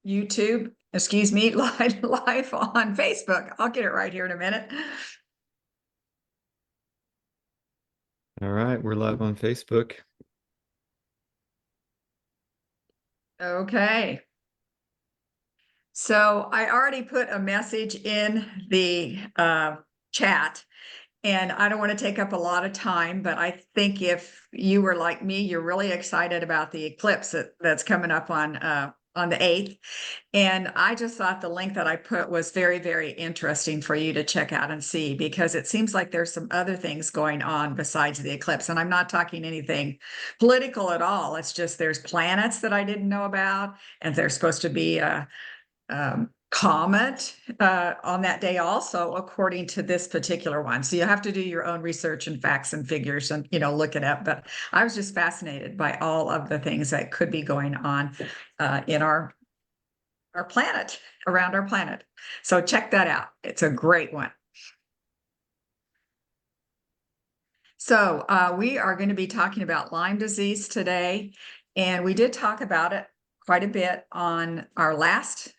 YouTube, excuse me, live on Facebook. I'll get it right here in a minute. All right, we're live on Facebook. Okay. So I already put a message in the chat, and I don't want to take up a lot of time, but I think if you were like me, you're really excited about the eclipse that's coming up on the 8th. And I just thought the link that I put was very, very interesting for you to check out and see, because it seems like there's some other things going on besides the eclipse. And I'm not talking anything political at all. It's just there's planets that I didn't know about, and there's supposed to be a comet on that day also, according to this particular one. So you have to do your own research and facts and figures and look it up. But I was just fascinated by all of the things that could be going on in our planet, around our planet. So check that out. It's a great one. So we are going to be talking about Lyme disease today. And we did talk about it quite a bit on our last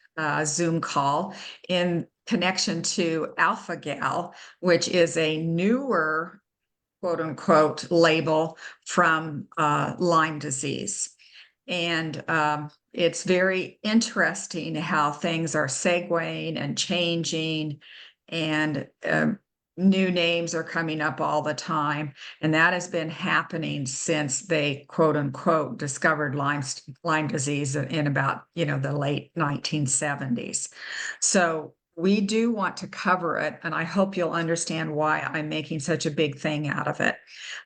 Zoom call in connection to alpha-gal, which is a newer, quote unquote, label from Lyme disease. And it's very interesting how things are segueing and changing, and new names are coming up all the time. And that has been happening since they, quote unquote, discovered Lyme disease in about, the late 1970s. So we do want to cover it, and I hope you'll understand why I'm making such a big thing out of it.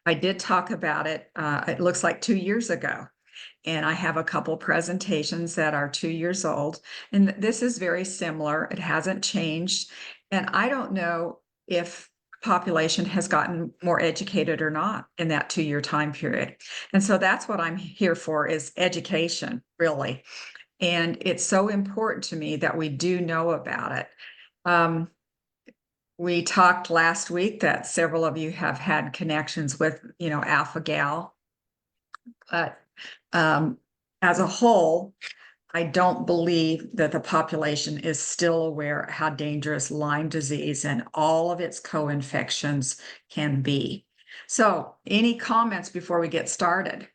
I did talk about it, it looks like 2 years ago. And I have a couple presentations that are 2 years old. And this is very similar. It hasn't changed. And I don't know if population has gotten more educated or not in that 2 year time period. And so that's what I'm here for, is education, really. And it's so important to me that we do know about it. We talked last week that several of you have had connections with, alpha-gal, but as a whole, I don't believe that the population is still aware how dangerous Lyme disease and all of its co-infections can be. So, any comments before we get started?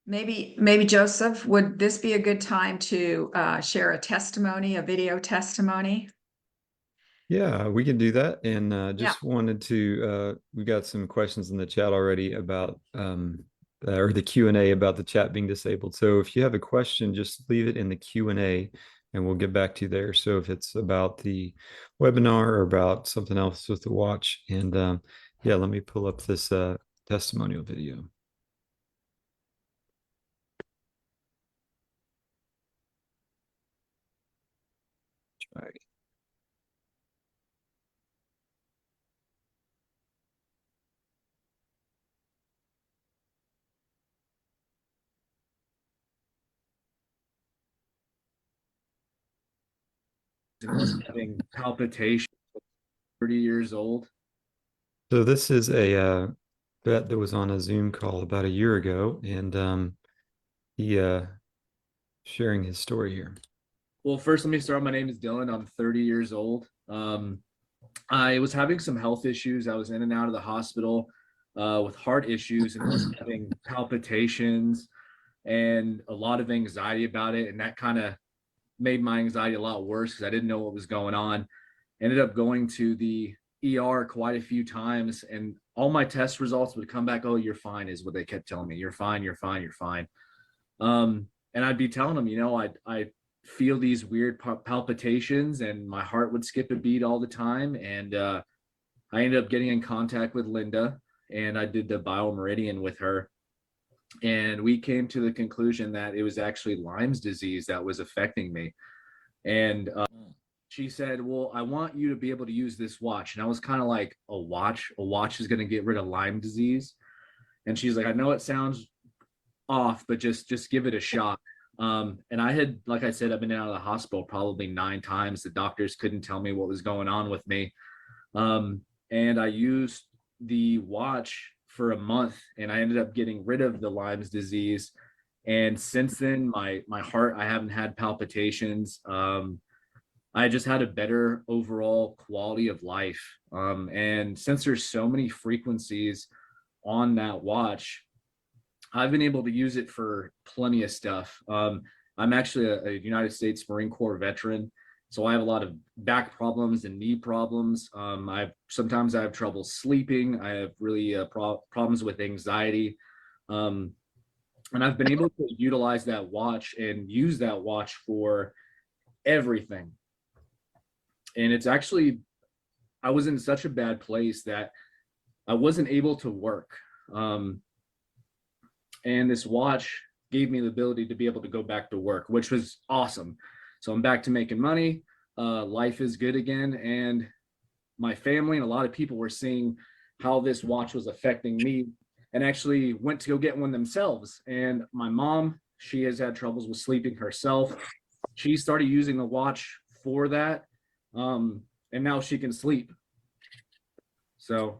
Maybe Joseph, would this be a good time to share a testimony, a video testimony? Yeah, we can do that. And Yeah. just wanted to, we got some questions in the chat already about, or the Q&A about the chat being disabled. So if you have a question, just leave it in the Q&A and we'll get back to you there. So if it's about the webinar or about something else with the watch. And yeah, let me pull up this testimonial video. Try. And was having palpitations, 30 years old. So this is a vet that was on a Zoom call about a year ago, and he sharing his story here. Well, first, let me start. My name is Dylan. I'm 30 years old. I was having some health issues. I was in and out of the hospital with heart issues, and was having palpitations and a lot of anxiety about it. And that kind of made my anxiety a lot worse because I didn't know what was going on. Ended up going to the ER quite a few times, and all my test results would come back, "Oh, you're fine," is what they kept telling me. "You're fine, you're fine, you're fine." And I'd be telling them, I feel these weird palpitations, and my heart would skip a beat all the time. And I ended up getting in contact with Linda, and I did the biomeridian with her. And we came to the conclusion that it was actually Lyme's disease that was affecting me. And she said, "Well, I want you to be able to use this watch." And I was kind of like, "A watch? A watch is going to get rid of Lyme disease?" And she's like, "I know it sounds off, but just give it a shot." And I had, like I said, I've been out of the hospital probably 9 times. The doctors couldn't tell me what was going on with me. And I used the watch for a month, and I ended up getting rid of the Lyme's disease. And since then, my heart, I haven't had palpitations. I just had a better overall quality of life. And since there's so many frequencies on that watch, I've been able to use it for plenty of stuff. I'm actually a United States Marine Corps veteran, so I have a lot of back problems and knee problems. Sometimes I have trouble sleeping. I have really problems with anxiety, um, and I've been able to utilize that watch and use that watch for everything. And it's actually, I was in such a bad place that I wasn't able to work. And this watch gave me the ability to be able to go back to work, which was awesome. So I'm back to making money. Life is good again. And my family and a lot of people were seeing how this watch was affecting me and actually went to go get one themselves. And my mom, she has had troubles with sleeping herself. She started using the watch for that. And now she can sleep. So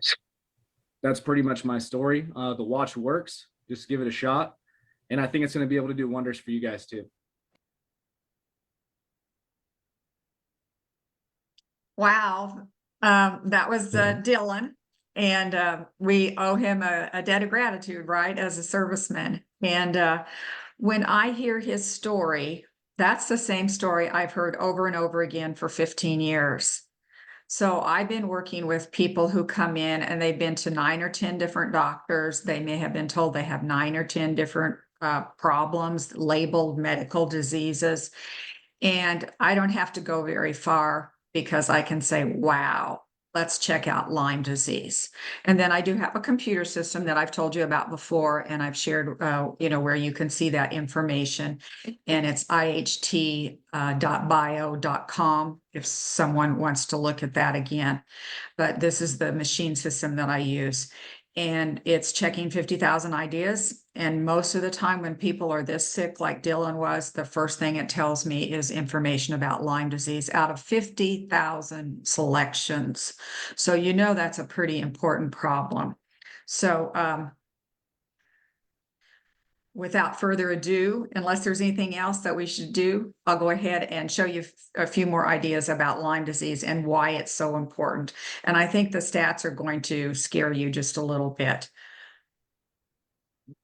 that's pretty much my story. The watch works. Just give it a shot. And I think it's going to be able to do wonders for you guys too. Wow. That was Dylan. And we owe him a debt of gratitude, right, as a serviceman. And when I hear his story, that's the same story I've heard over and over again for 15 years. So I've been working with people who come in and they've been to 9 or 10 different doctors. They may have been told they have 9 or 10 different problems, labeled medical diseases. And I don't have to go very far because I can say, wow, let's check out Lyme disease. And then I do have a computer system that I've told you about before, and I've shared, where you can see that information. And it's iht.bio.com if someone wants to look at that again. But this is the machine system that I use. And it's checking 50,000 ideas. And most of the time when people are this sick, like Dylan was, the first thing it tells me is information about Lyme disease out of 50,000 selections. So that's a pretty important problem. So without further ado, unless there's anything else that we should do, I'll go ahead and show you a few more ideas about Lyme disease and why it's so important. And I think the stats are going to scare you just a little bit.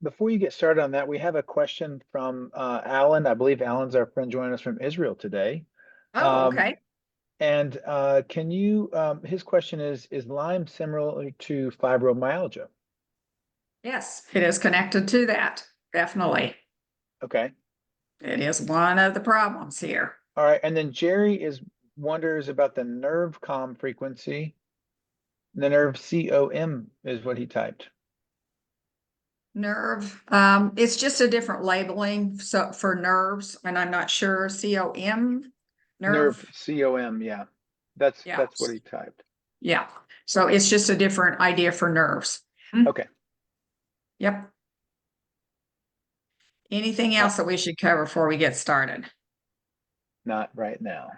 Before you get started on that, we have a question from Alan. I believe Alan's our friend joining us from Israel today. Oh, okay. And can you, his question is Lyme similar to fibromyalgia? Yes, it is connected to that. Definitely. Okay. It is one of the problems here. All right. And then Jerry wonders about the nerve com frequency. The nerve COM is what he typed. Nerve. It's just a different labeling. So for nerves, and I'm not sure COM. Nerve COM, yeah. That's what he typed. Yeah. So it's just a different idea for nerves. Okay. Yep. Anything else that we should cover before we get started? Not right now.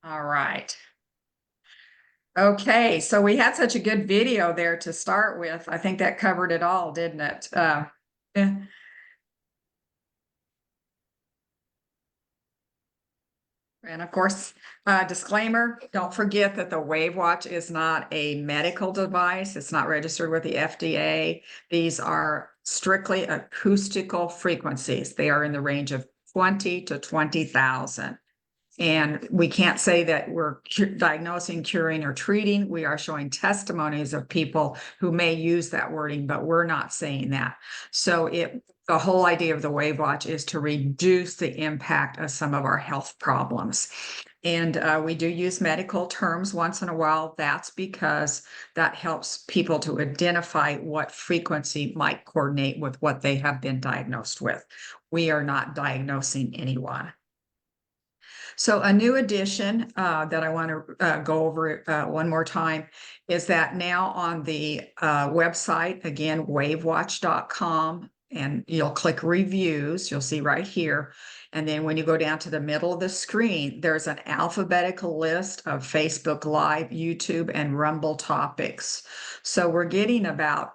All right. Okay, so we had such a good video there to start with. I think that covered it all, didn't it? Yeah. And of course, disclaimer, don't forget that the WAVwatch is not a medical device. It's not registered with the FDA. These are strictly acoustical frequencies. They are in the range of 20 to 20,000. And we can't say that we're diagnosing, curing, or treating. We are showing testimonies of people who may use that wording, but we're not saying that. So the whole idea of the WAVwatch is to reduce the impact of some of our health problems. And we do use medical terms once in a while. That's because that helps people to identify what frequency might coordinate with what they have been diagnosed with. We are not diagnosing anyone. So a new addition that I want to go over one more time is that now on the website, again, WAVwatch.com, and you'll click reviews, you'll see right here. And then when you go down to the middle of the screen, there's an alphabetical list of Facebook Live, YouTube, and Rumble topics. So we're getting about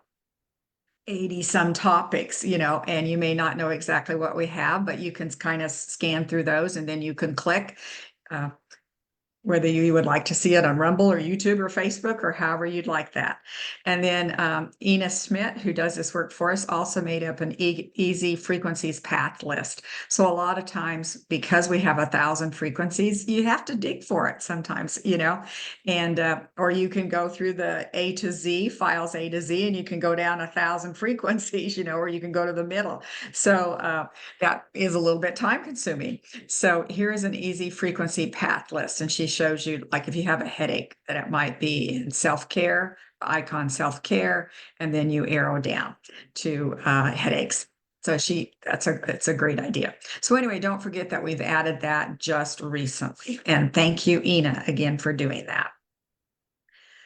80 some topics, and you may not know exactly what we have, but you can kind of scan through those and then you can click whether you would like to see it on Rumble or YouTube or Facebook or however you'd like that. And then Ina Schmidt, who does this work for us, also made up an easy frequencies path list. So a lot of times, because we have 1,000 frequencies, you have to dig for it sometimes, and or you can go through the A to Z files, A to Z, and you can go down 1,000 frequencies, or you can go to the middle. So that is a little bit time consuming. So here is an easy frequency path list, and she shows you, like, if you have a headache, that it might be in self-care, icon self-care, and then you arrow down to headaches. So it's a great idea. So anyway, don't forget that we've added that just recently, and thank you, Ina, again for doing that.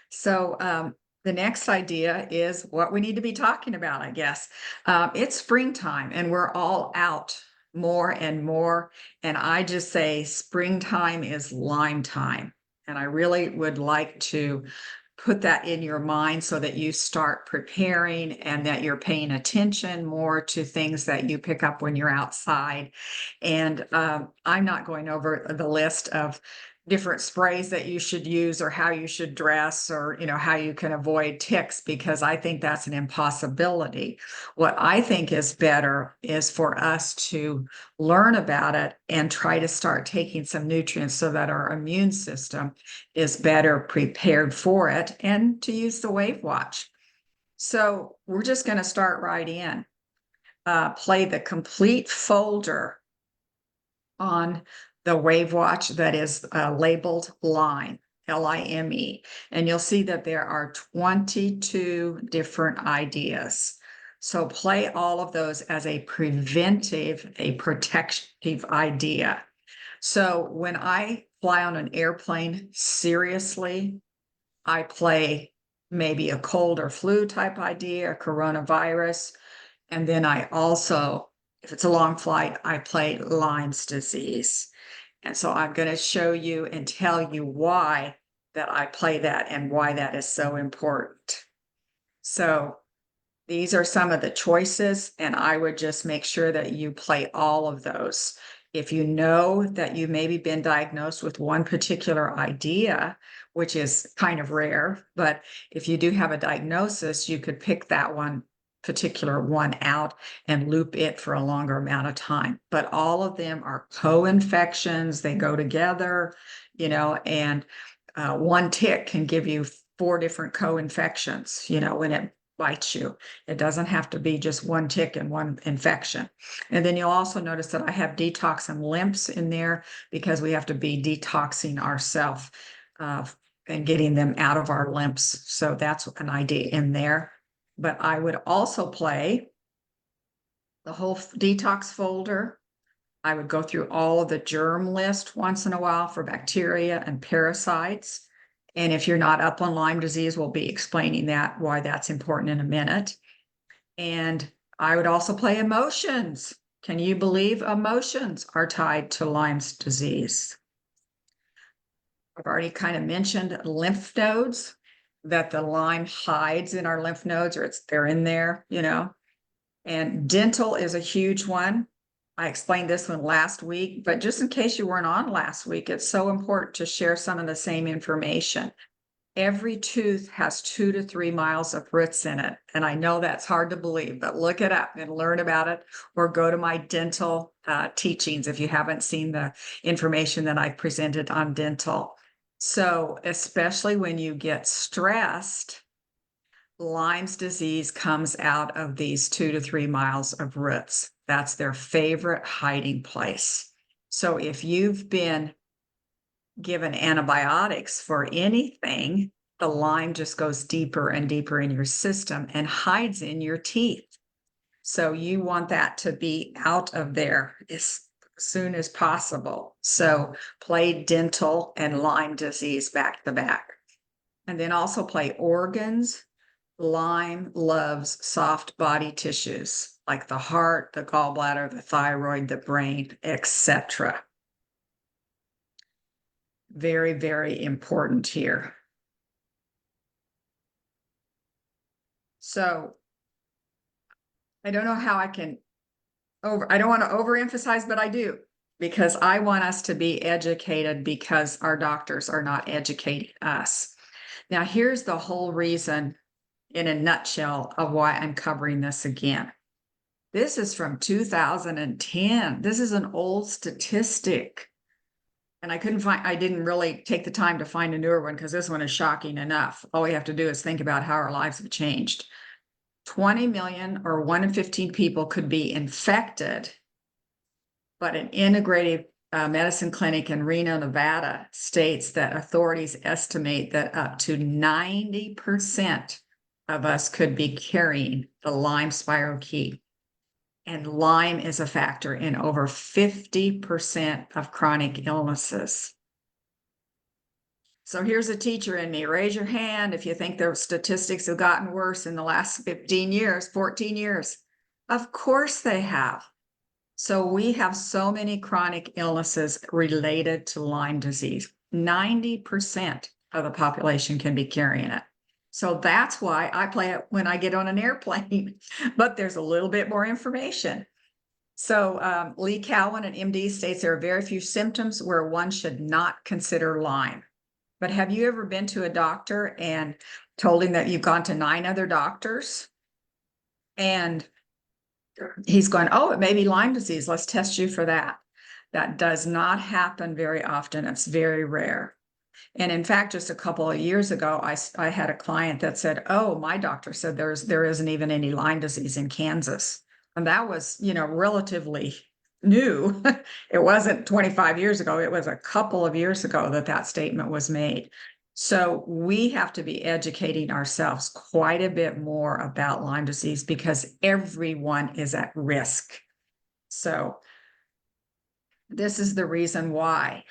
So the next idea is what we need to be talking about, I guess. It's springtime and we're all out more and more. And I just say springtime is Lyme time. And I really would like to put that in your mind so that you start preparing and that you're paying attention more to things that you pick up when you're outside. And I'm not going over the list of different sprays that you should use or how you should dress or how you can avoid ticks, because I think that's an impossibility. What I think is better is for us to learn about it and try to start taking some nutrients so that our immune system is better prepared for it, and to use the WAVwatch. So we're just going to start right in. Play the complete folder on the WAVwatch that is labeled Lyme, Lime, and you'll see that there are 22 different ideas. So play all of those as a protective idea. So when I fly on an airplane, seriously, I play maybe a cold or flu type idea, a coronavirus, and then I also, if it's a long flight, I play Lyme's disease. And so I'm going to show you and tell you why that I play that and why that is so important. So these are some of the choices, and I would just make sure that you play all of those. If you know that you've maybe been diagnosed with one particular idea, which is kind of rare, but if you do have a diagnosis, you could pick that one particular one out and loop it for a longer amount of time. But all of them are co-infections. They go together, and one tick can give you 4 different co-infections, when it bites you. It doesn't have to be just one tick and one infection. And then you'll also notice that I have detox and lymphs in there, because we have to be detoxing ourselves and getting them out of our lymphs. So that's an idea in there. But I would also play the whole detox folder. I would go through all of the germ list once in a while for bacteria and parasites. And if you're not up on Lyme disease, we'll be explaining why that's important in a minute. And I would also play emotions. Can you believe emotions are tied to Lyme's disease? I've already kind of mentioned lymph nodes, that the Lyme hides in our lymph nodes, or they're in there, And dental is a huge one. I explained this one last week, but just in case you weren't on last week, it's so important to share some of the same information. Every tooth has 2 to 3 miles of roots in it. And I know that's hard to believe, but look it up and learn about it, or go to my dental teachings if you haven't seen the information that I've presented on dental. So especially when you get stressed, Lyme's disease comes out of these 2 to 3 miles of roots. That's their favorite hiding place. So if you've been given antibiotics for anything, the Lyme just goes deeper and deeper in your system and hides in your teeth. So you want that to be out of there as soon as possible. So play dental and Lyme disease back to back. And then also play organs. Lyme loves soft body tissues like the heart, the gallbladder, the thyroid, the brain, etc. Very, very important here. So I don't know how I don't want to overemphasize, but I do, because I want us to be educated because our doctors are not educating us. Now, here's the whole reason in a nutshell of why I'm covering this again. This is from 2010. This is an old statistic. And I didn't really take the time to find a newer one because this one is shocking enough. All we have to do is think about how our lives have changed. 20 million or 1 in 15 people could be infected, but an integrative medicine clinic in Reno, Nevada states that authorities estimate that up to 90% of us could be carrying the Lyme spirochete. And Lyme is a factor in over 50% of chronic illnesses. So here's a teacher in me. Raise your hand if you think their statistics have gotten worse in the last 15 years, 14 years. Of course they have. So we have so many chronic illnesses related to Lyme disease. 90% of the population can be carrying it. So that's why I play it when I get on an airplane, but there's a little bit more information. So Lee Cowan, an MD, states there are very few symptoms where one should not consider Lyme. But have you ever been to a doctor and told him that you've gone to 9 other doctors? And he's going, oh, it may be Lyme disease. Let's test you for that. That does not happen very often. It's very rare. And in fact, just a couple of years ago, I had a client that said, oh, my doctor said there isn't even any Lyme disease in Kansas. And that was, relatively new. It wasn't 25 years ago. It was a couple of years ago that statement was made. So we have to be educating ourselves quite a bit more about Lyme disease because everyone is at risk. So this is the reason why.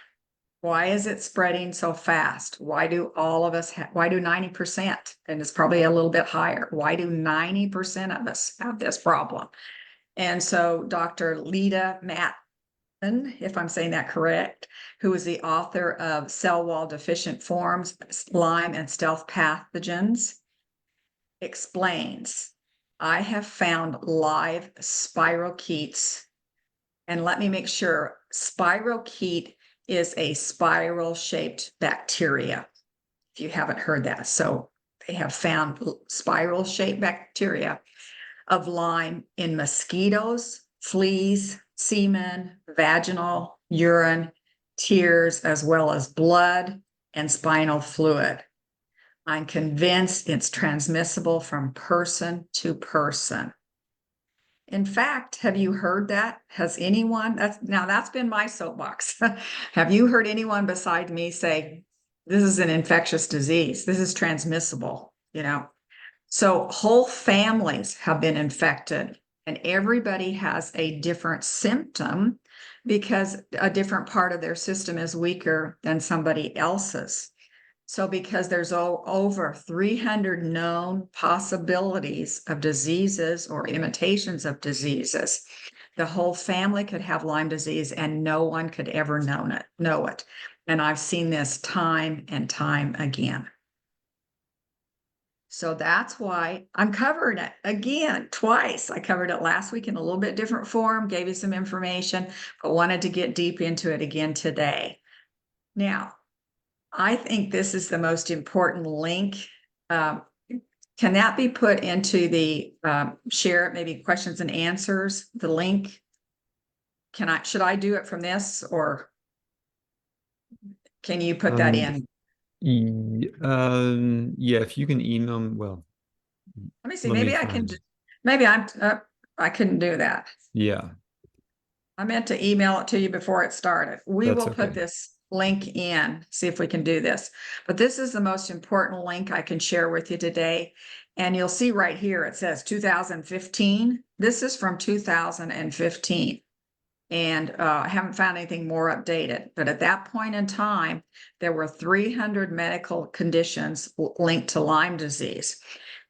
Why is it spreading so fast? Why do all of us why do 90%? And it's probably a little bit higher. Why do 90% of us have this problem? And so Dr. Lita Matten, if I'm saying that correct, who is the author of Cell Wall Deficient Forms, Lyme and Stealth Pathogens, explains, I have found live spirochetes. And let me make sure, spirochete is a spiral-shaped bacteria, if you haven't heard that. So they have found spiral-shaped bacteria of Lyme in mosquitoes, fleas, semen, vaginal, urine, tears, as well as blood and spinal fluid. I'm convinced it's transmissible from person to person. In fact, have you heard that? Has anyone, that's been my soapbox. Have you heard anyone beside me say, this is an infectious disease, this is transmissible, So whole families have been infected and everybody has a different symptom because a different part of their system is weaker than somebody else's. So because there's over 300 known possibilities of diseases or imitations of diseases, the whole family could have Lyme disease and no one could ever know it. And I've seen this time and time again. So that's why I'm covering it again, twice. I covered it last week in a little bit different form, gave you some information, but wanted to get deep into it again today. Now, I think this is the most important link. Can that be put into the share it, maybe questions and answers, the link? Should I do it from this or can you put that in? Yeah, if you can email me, well. Let me see, maybe I can, maybe I couldn't do that. Yeah. I meant to email it to you before it started. We will put okay. this link in, see if we can do this. But this is the most important link I can share with you today. And you'll see right here, it says 2015. This is from 2015. And I haven't found anything more updated. But at that point in time, there were 300 medical conditions linked to Lyme disease.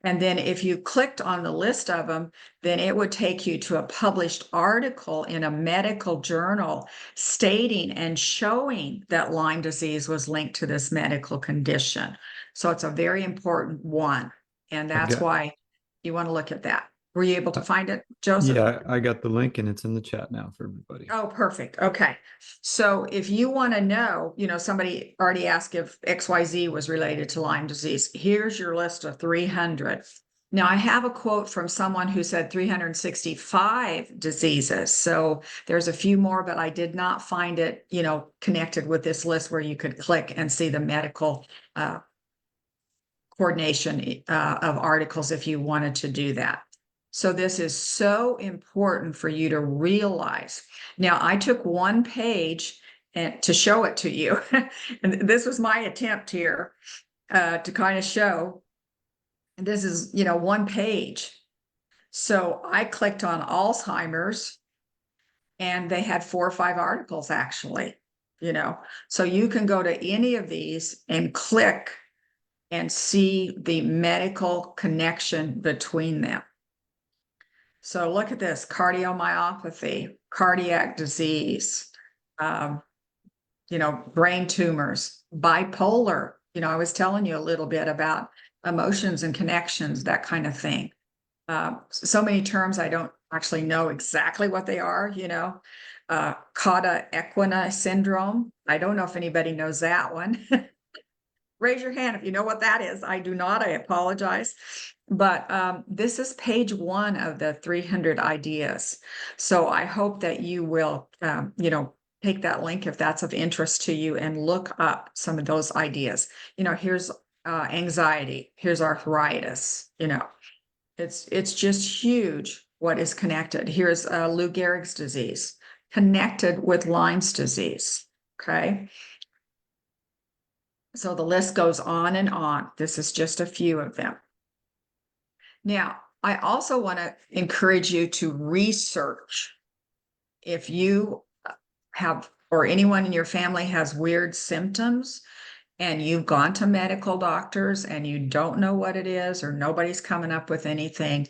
And then if you clicked on the list of them, then it would take you to a published article in a medical journal stating and showing that Lyme disease was linked to this medical condition. So it's a very important one. And that's why you want to look at that. Were you able to find it, Joseph? Yeah, I got the link and it's in the chat now for everybody. Oh, perfect. Okay. So if you want to know, somebody already asked if XYZ was related to Lyme disease. Here's your list of 300. Now, I have a quote from someone who said 365 diseases. So there's a few more, but I did not find it, connected with this list where you could click and see the medical coordination of articles if you wanted to do that. So this is so important for you to realize. Now, I took one page and to show it to you, and this was my attempt here to kind of show. This is, one page. So I clicked on Alzheimer's, and they had 4 or 5 articles actually. So you can go to any of these and click and see the medical connection between them. So look at this: cardiomyopathy, cardiac disease, brain tumors, bipolar. I was telling you a little bit about emotions and connections, that kind of thing. So many terms I don't actually know exactly what they are, cauda equina syndrome. I don't know if anybody knows that one. Raise your hand if you know what that is. I do not, I apologize. But this is page 1 of the 300 ideas. So I hope that you will, take that link if that's of interest to you and look up some of those ideas. Here's anxiety, here's arthritis, it's just huge what is connected. Here's Lou Gehrig's disease, connected with Lyme's disease, okay? So the list goes on and on. This is just a few of them. Now, I also want to encourage you to research. If you have, or anyone in your family has weird symptoms, and you've gone to medical doctors and you don't know what it is, or nobody's coming up with anything,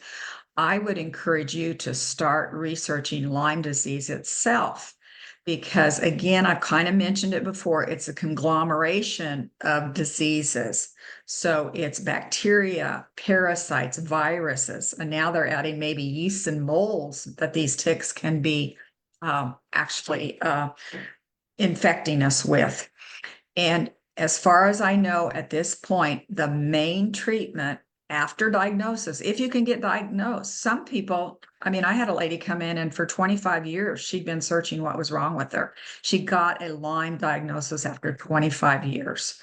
I would encourage you to start researching Lyme disease itself. Because again, I've kind of mentioned it before, it's a conglomeration of diseases. So it's bacteria, parasites, viruses, and now they're adding maybe yeasts and molds that these ticks can be actually infecting us with. And as far as I know at this point, the main treatment after diagnosis, if you can get diagnosed, some people, I had a lady come in and for 25 years, she'd been searching what was wrong with her. She got a Lyme diagnosis after 25 years.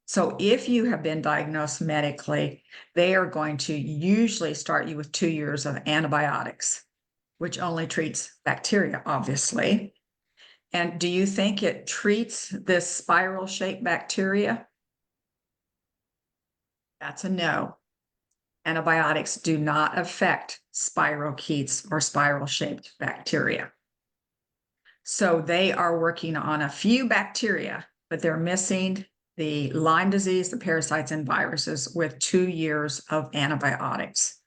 So if you have been diagnosed medically, they are going to usually start you with 2 years of antibiotics, which only treats bacteria, obviously. And do you think it treats this spiral-shaped bacteria? That's a no. Antibiotics do not affect spirochetes or spiral-shaped bacteria. So they are working on a few bacteria, but they're missing the Lyme disease, the parasites, and viruses with 2 years of antibiotics.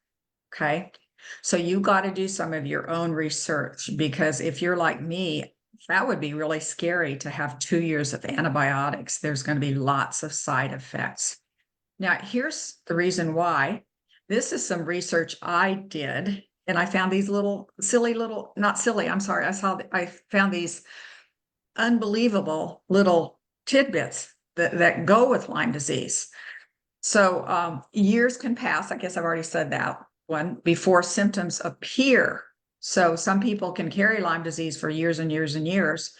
Okay. So you got to do some of your own research, because if you're like me, that would be really scary to have 2 years of antibiotics. There's going to be lots of side effects. Now, here's the reason why. This is some research I did, and I found these not silly, I'm sorry. I found these unbelievable little tidbits that go with Lyme disease. So years can pass. I guess I've already said that one, before symptoms appear. So some people can carry Lyme disease for years and years and years,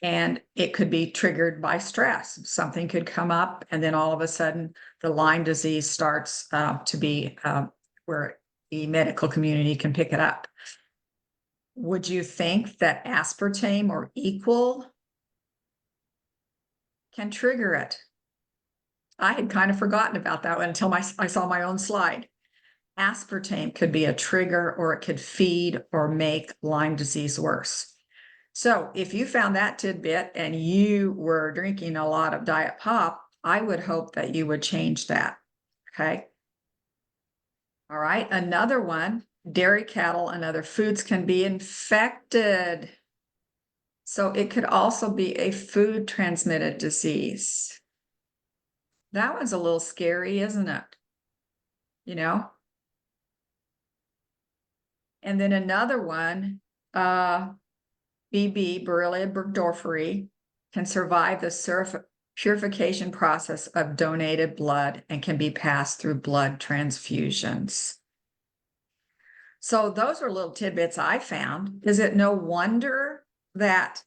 and it could be triggered by stress. Something could come up, and then all of a sudden the Lyme disease starts to be where the medical community can pick it up. Would you think that aspartame or equal can trigger it? I had kind of forgotten about that one until I saw my own slide. Aspartame could be a trigger, or it could feed or make Lyme disease worse. So if you found that tidbit and you were drinking a lot of Diet Pop, I would hope that you would change that. Okay. All right. Another one, dairy cattle and other foods can be infected. So it could also be a food transmitted disease. That one's a little scary, isn't it? And then another one, BB, Borrelia burgdorferi, can survive the purification process of donated blood and can be passed through blood transfusions. So those are little tidbits I found. Is it no wonder that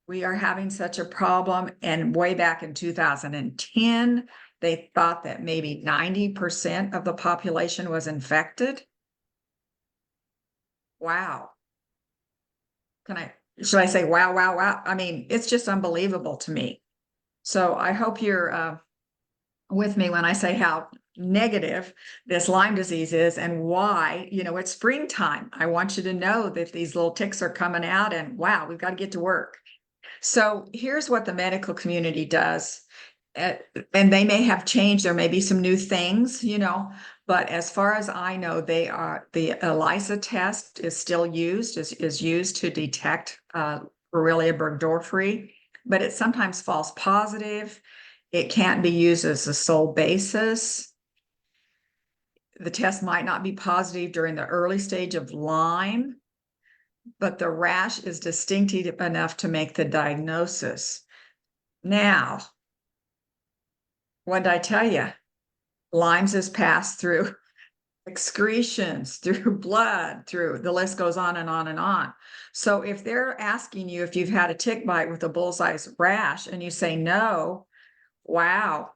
we are having such a problem? And way back in 2010, they thought that maybe 90% of the population was infected. Wow. Should I say wow, wow, wow? I mean, it's just unbelievable to me. So I hope you're with me when I say how negative this Lyme disease is and why, it's springtime. I want you to know that these little ticks are coming out and wow, we've got to get to work. So here's what the medical community does. And they may have changed. There may be some new things, but as far as I know, the ELISA test is still used, is used to detect Borrelia burgdorferi, but it sometimes false positive. It can't be used as the sole basis. The test might not be positive during the early stage of Lyme, but the rash is distinctive enough to make the diagnosis. Now, what did I tell you? Lyme's is passed through excretions, through blood, through the list goes on and on and on. So if they're asking you if you've had a tick bite with a bullseye rash and you say no, wow,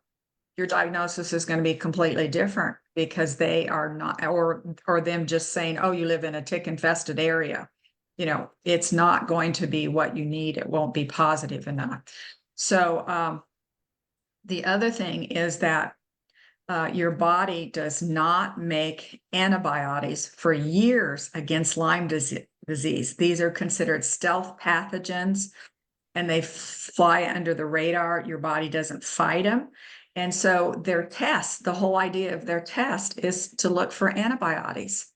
your diagnosis is going to be completely different because they are not, or them just saying, oh, you live in a tick infested area. It's not going to be what you need. It won't be positive enough. So the other thing is that your body does not make antibiotics for years against Lyme disease. These are considered stealth pathogens and they fly under the radar. Your body doesn't fight them. And so their test, the whole idea of their test is to look for antibiotics.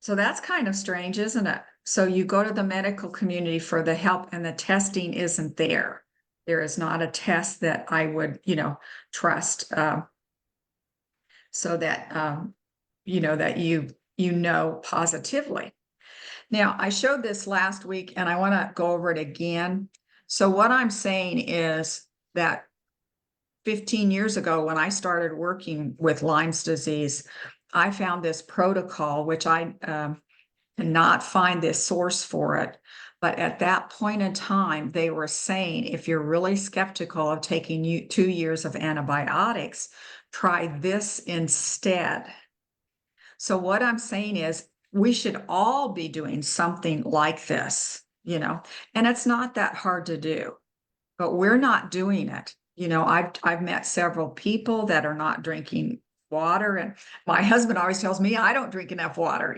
So that's kind of strange, isn't it? So you go to the medical community for the help and the testing isn't there. There is not a test that I would, trust so that, that you know positively. Now, I showed this last week and I want to go over it again. So what I'm saying is that 15 years ago, when I started working with Lyme's disease, I found this protocol, which I cannot find this source for it. But at that point in time, they were saying, if you're really skeptical of taking 2 years of antibiotics, try this instead. So what I'm saying is we should all be doing something like this, and it's not that hard to do, but we're not doing it. I've met several people that are not drinking water, and my husband always tells me I don't drink enough water,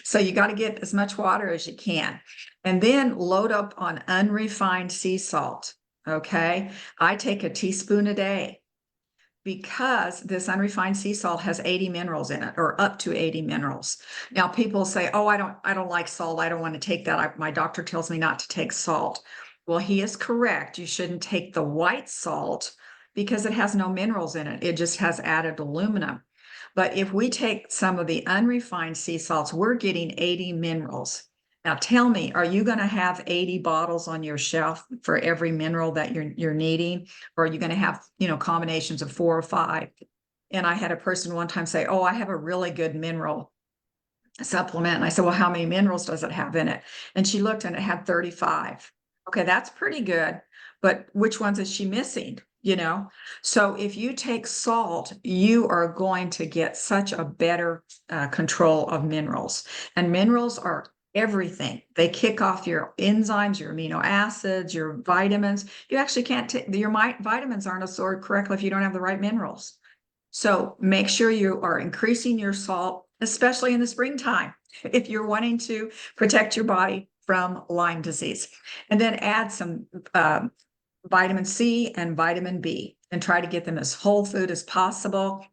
so you got to get as much water as you can and then load up on unrefined sea salt. Okay. I take a teaspoon a day because this unrefined sea salt has 80 minerals in it, or up to 80 minerals. Now people say, oh, I don't like salt. I don't want to take that. My doctor tells me not to take salt. Well, he is correct. You shouldn't take the white salt because it has no minerals in it. It just has added aluminum. But if we take some of the unrefined sea salts, we're getting 80 minerals. Now tell me, are you going to have 80 bottles on your shelf for every mineral that you're needing? Or are you going to have, combinations of 4 or 5? And I had a person one time say, oh, I have a really good mineral supplement. And I said, well, how many minerals does it have in it? And she looked and it had 35. Okay, that's pretty good. But which ones is she missing? So if you take salt, you are going to get such a better control of minerals. And minerals are everything. They kick off your enzymes, your amino acids, your vitamins. You actually can't take your vitamins aren't absorbed correctly if you don't have the right minerals. So make sure you are increasing your salt, especially in the springtime, if you're wanting to protect your body from Lyme disease. And then add some vitamin C and vitamin B and try to get them as whole food as possible.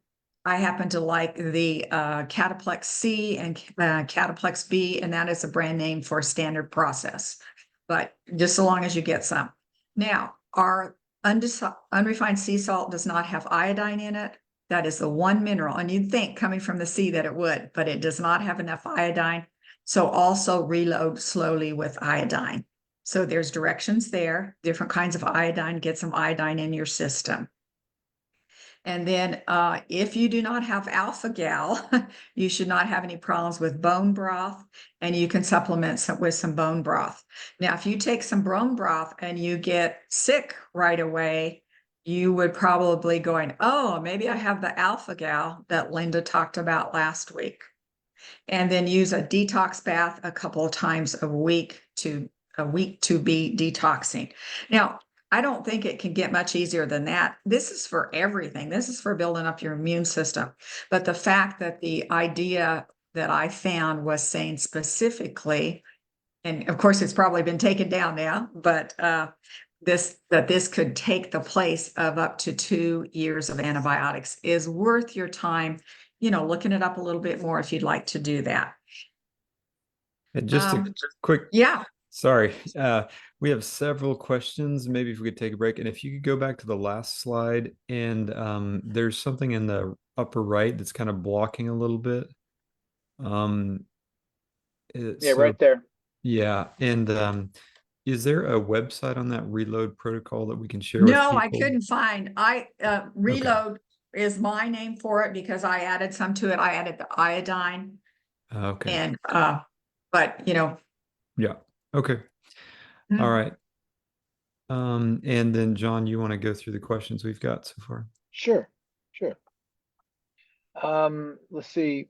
I happen to like the Cataplex C and Cataplex B, and that is a brand name for standard process, but just so long as you get some. Now, our unrefined sea salt does not have iodine in it. That is the one mineral, and you'd think coming from the sea that it would, but it does not have enough iodine. So also reload slowly with iodine. So there's directions there, different kinds of iodine, get some iodine in your system. And then if you do not have alpha gal, you should not have any problems with bone broth, and you can supplement with some bone broth. Now, if you take some bone broth and you get sick right away, you would probably going, oh, maybe I have the alpha gal that Linda talked about last week. And then use a detox bath a couple of times a week to be detoxing. Now, I don't think it can get much easier than that. This is for everything. This is for building up your immune system. But the fact that the idea that I found was saying specifically, and of course it's probably been taken down now, but this could take the place of up to 2 years of antibiotics is worth your time, looking it up a little bit more if you'd like to do that. And just a quick, Yeah. sorry, we have several questions. Maybe if we could take a break, and if you could go back to the last slide, and there's something in the upper right that's kind of blocking a little bit. Yeah, right there. Yeah, and is there a website on that reload protocol that we can share with No, people? I couldn't find. Reload is my name for it because I added some to it. I added the iodine Okay. and but Yeah. Okay. All right. And then John, you want to go through the questions we've got so far? Sure. Let's see.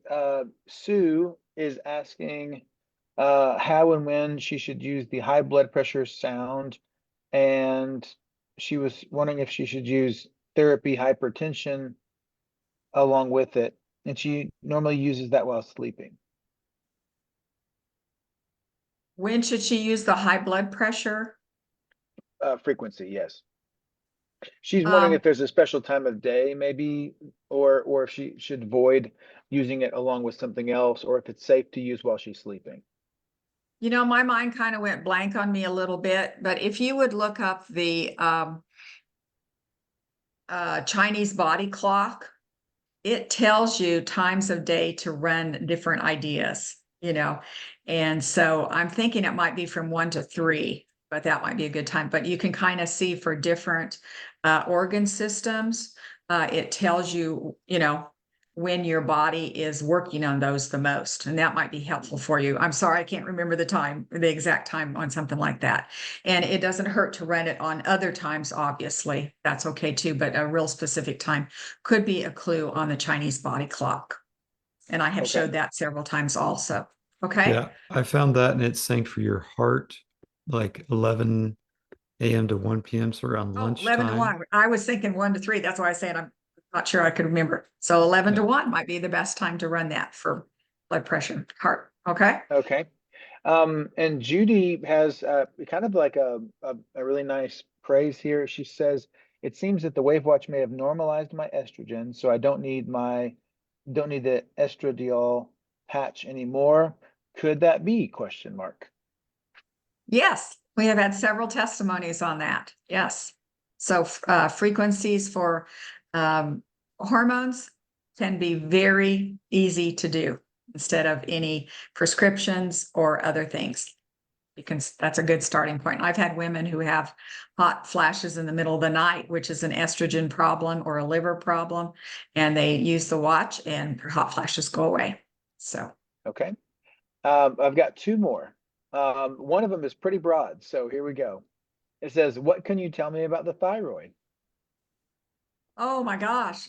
Sue is asking how and when she should use the high blood pressure sound, and she was wondering if she should use therapy hypertension along with it, and she normally uses that while sleeping. When should she use the high blood pressure? Frequency, yes. She's wondering if there's a special time of day, maybe, or if she should avoid using it along with something else, or if it's safe to use while she's sleeping. My mind kind of went blank on me a little bit, but if you would look up the Chinese body clock, it tells you times of day to run different ideas, and so I'm thinking it might be from 1 to 3, but that might be a good time. But you can kind of see for different organ systems, it tells you, when your body is working on those the most, and that might be helpful for you. I'm sorry, I can't remember the exact time on something like that. And it doesn't hurt to run it on other times, obviously. That's okay too, but a real specific time could be a clue on the Chinese body clock. And I have showed that several times also. Okay. Yeah, I found that, and it's synced for your heart, like 11 a.m. to 1 p.m. So around 11 to lunchtime. 1. I was thinking 1 to 3. That's why I said I'm not sure I could remember. So 11 to 1 might be the best time to run that for blood pressure, heart. Okay. Okay. And Judy has kind of like a really nice praise here. She says, it seems that the WAVwatch may have normalized my estrogen, so I don't need the estradiol patch anymore. Could that be ? Yes, we have had several testimonies on that. Yes. So frequencies for hormones can be very easy to do instead of any prescriptions or other things. Because that's a good starting point. I've had women who have hot flashes in the middle of the night, which is an estrogen problem or a liver problem, and they use the watch and their hot flashes go away. So. Okay. I've got 2 more. One of them is pretty broad, so here we go. It says, what can you tell me about the thyroid? Oh my gosh.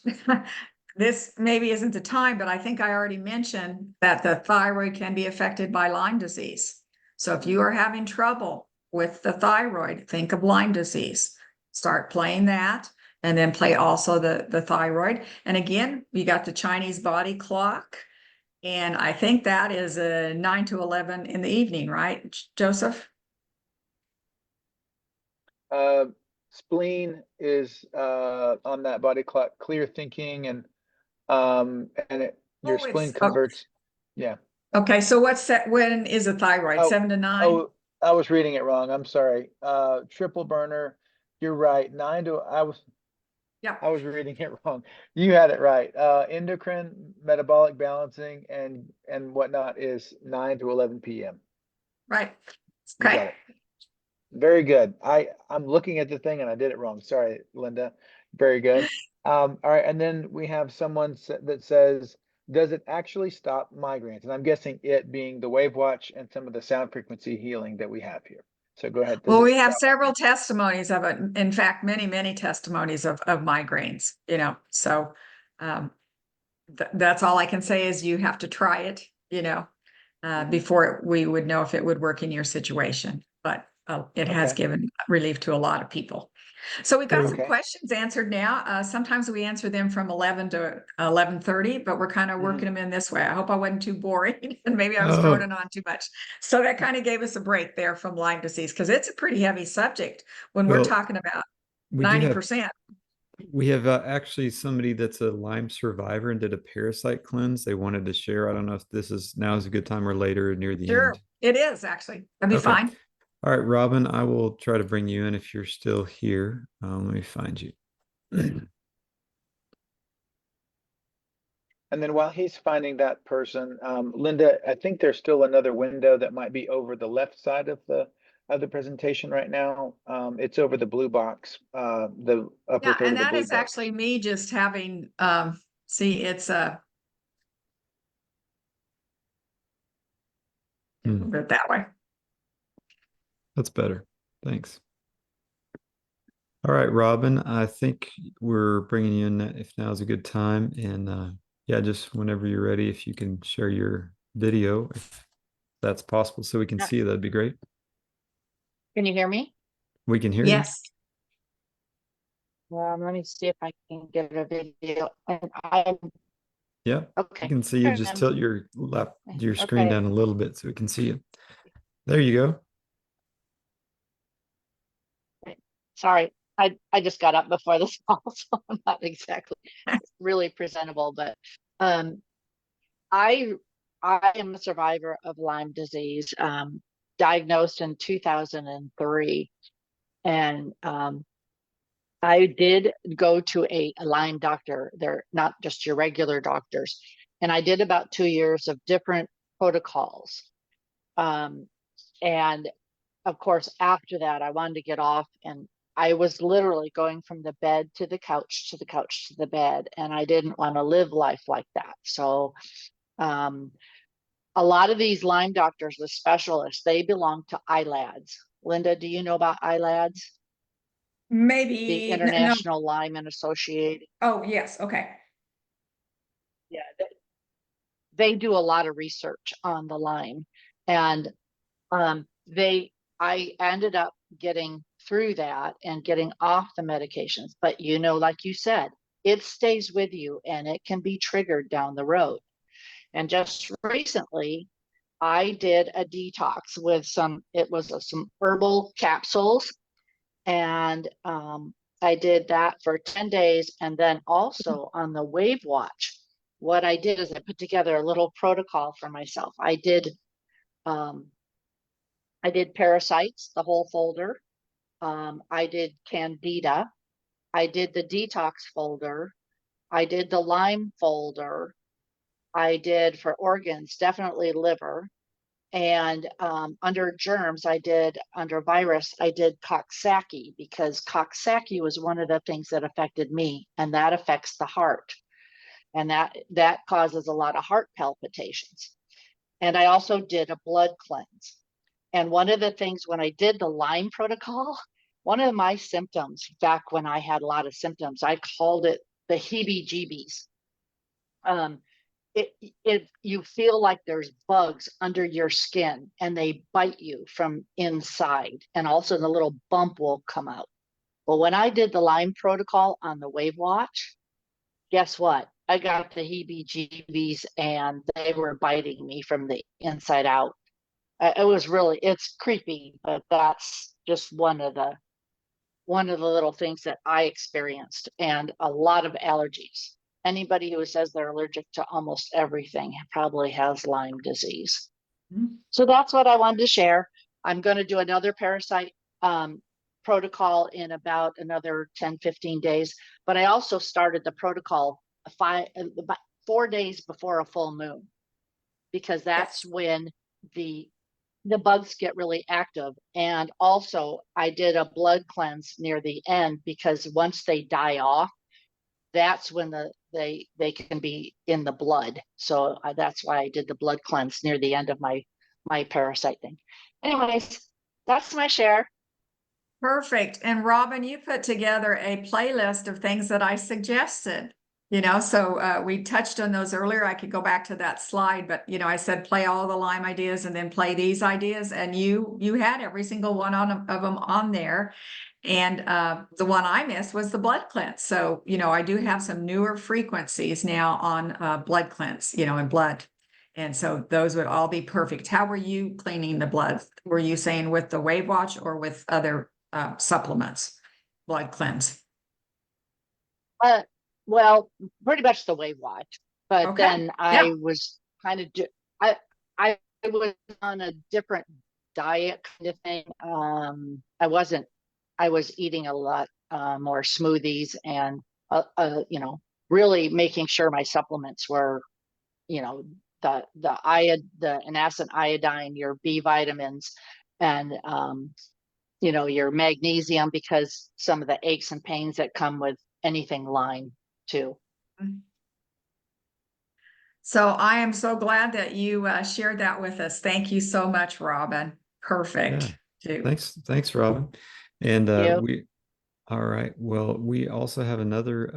This maybe isn't the time, but I think I already mentioned that the thyroid can be affected by Lyme disease. So if you are having trouble with the thyroid, think of Lyme disease. Start playing that, and then play also the thyroid. And again, we got the Chinese body clock. And I think that is a 9 to 11 in the evening, right, Joseph? Spleen is on that body clock, clear thinking, and your spleen converts. Yeah. Okay, so when is a thyroid? 7 to 9? Oh, I was reading it wrong. I'm sorry. Triple burner. You're right. Yeah, I was reading it wrong. You had it right. Endocrine, metabolic balancing, and whatnot is 9 to 11 p.m. right. You got Okay. it. Very good. I'm looking at the thing and I did it wrong. Sorry, Linda. Very good. All right, and then we have someone that says, does it actually stop migraines? And I'm guessing it being the WAVwatch and some of the sound frequency healing that we have here. So go ahead. Does Well, it we have stop several migraines? testimonies of it. In fact, many, many testimonies of migraines, so um, that's all I can say is you have to try it, Mhm. before we would know if it would work in your situation. But it has Okay. given relief to a lot of people. So we've got some So, Okay. questions answered now. Sometimes we answer them from 11 to 11:30, but we're kind of Mhm. working them in this way. I hope I wasn't too boring and maybe I was oh, droning on too much. So that kind of gave us a break there from Lyme disease because it's a pretty heavy subject when we're well, talking about we do have 90%. actually somebody that's a Lyme survivor and did a parasite cleanse. They wanted to share. I don't know if this is now is a good time or later near the Sure, end. it is actually. That'd be Okay. fine. All right, Robin, I will try to bring you in if you're still here. Let me find you. And then while he's finding that person, Linda, I think there's still another window that might be over the left side of the presentation right now. It's over the blue box, the upper Yeah, third and of the that blue is box. actually me just having see it's Hmm, it that way. that's better. Thanks. All right, Robin, I think we're bringing you in if now is a good time. And yeah, just whenever you're ready, if you can share your video, if that's possible, so we can Yeah. see you, that'd be great. Can you hear me? We can hear you. Yes. Let me see if I can get a video. And I'm Yeah, we okay. can see you. Just tilt your screen Okay. down a little bit so we can see you. There you go. Sorry. I just got up before this call, so I'm not exactly really presentable, but um I I am a survivor of Lyme disease, diagnosed in 2003. And I did go to a Lyme doctor. They're not just your regular doctors. And I did about 2 years of different protocols. Um, and of course, after that, I wanted to get off, and I was literally going from the bed to the couch to the couch to the bed. And I didn't want to live life like that. So um, a lot of these Lyme doctors, the specialists, they belong to ILADS. Linda, do you know about ILADS? The Maybe no. International Lyme and Associated. Oh, yes. Okay. Yeah, they do a lot of research on the Lyme, and they I ended up getting through that and getting off the medications. But like you said, it stays with you and it can be triggered down the road. And just recently, I did a detox with some herbal capsules, and I did that for 10 days. And then also on the WAVwatch, what I did is I put together a little protocol for myself. Um, I did parasites, the whole folder. I did candida. I did the detox folder. I did the Lyme folder. I did for organs, definitely liver. And under germs, under virus, I did Coxsackie, because Coxsackie was one of the things that affected me, and that affects the heart. And that causes a lot of heart palpitations. And I also did a blood cleanse. And one of the things when I did the Lyme protocol, one of my symptoms back when I had a lot of symptoms, I called it the heebie-jeebies. You feel like there's bugs under your skin and they bite you from inside, and also the little bump will come out. Well, when I did the Lyme protocol on the WAVwatch, guess what? I got the heebie-jeebies and they were biting me from the inside out. It's creepy, but that's just one of the little things that I experienced, and a lot of allergies. Anybody who says they're allergic to almost everything probably has Lyme disease. Mhm. So that's what I wanted to share. I'm going to do another parasite protocol in about another 10, 15 days. But I also started the protocol about 4 days before a full moon, because that's when the bugs get really active. And also I did a blood cleanse near the end, because once they die off, that's when they can be in the blood. So that's why I did the blood cleanse near the end of my parasite thing. Anyways, that's my share. Perfect. And Robin, you put together a playlist of things that I suggested, so we touched on those earlier. I could go back to that slide, but I said play all the Lyme ideas and then play these ideas, and you had every single one of them on there. And the one I missed was the blood cleanse. So, I do have some newer frequencies now on blood cleanse, and blood. And so those would all be perfect. How were you cleaning the blood? Were you saying with the WAVwatch or with other supplements, blood cleanse? Well, pretty much the WAVwatch, but Okay. then I Yeah. was kind of I was on a different diet kind of thing. I was eating a lot more smoothies and really making sure my supplements were, the an acid iodine, your B vitamins, and your magnesium, because some of the aches and pains that come with anything Lyme too. So I am so glad that you shared that with us. Thank you so much, Robin. Perfect. Yeah. Thanks, Robin. And You. all right. Well, we also have another,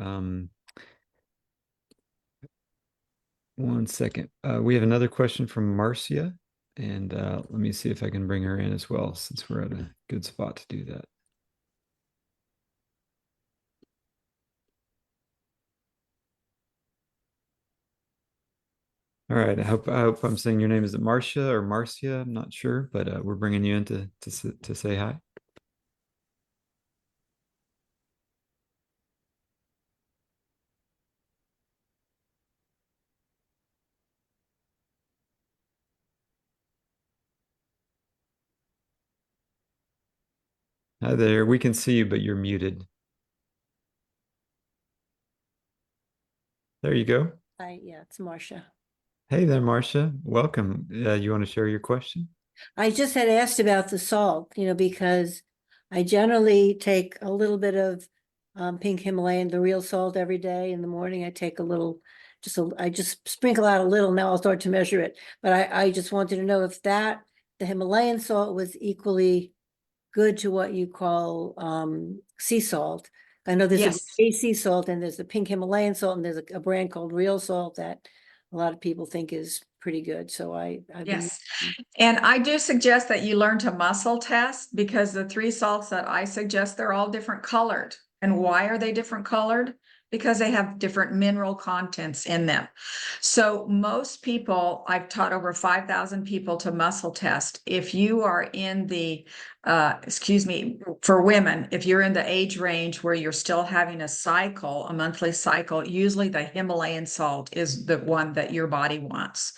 one second. We have another question from Marcia, and let me see if I can bring her in as well, since we're at a good spot to do that. All right. I hope I'm saying your name. Is it Marcia or Marcia? I'm not sure, but we're bringing you in to say hi. Hi there. We can see you, but you're muted. There you go. Yeah, it's Marcia. Hey there, Marcia. Welcome. You want to share your question? I just had asked about the salt, because I generally take a little bit of pink Himalayan, the real salt, every day. In the morning, I take a little, I just sprinkle out a little. Now I'll start to measure it. But I just wanted to know if the Himalayan salt was equally good to what you call sea salt. I know there's Yes. a sea salt, and there's the pink Himalayan salt, and there's a brand called real salt that a lot of people think is pretty good. So I've been. Yes. And I do suggest that you learn to muscle test, because the 3 salts that I suggest, they're all different colored. And why are they different colored? Because they have different mineral contents in them. So most people, I've taught over 5,000 people to muscle test. If you are in the, for women, if you're in the age range where you're still having a monthly cycle, usually the Himalayan salt is the one that your body wants.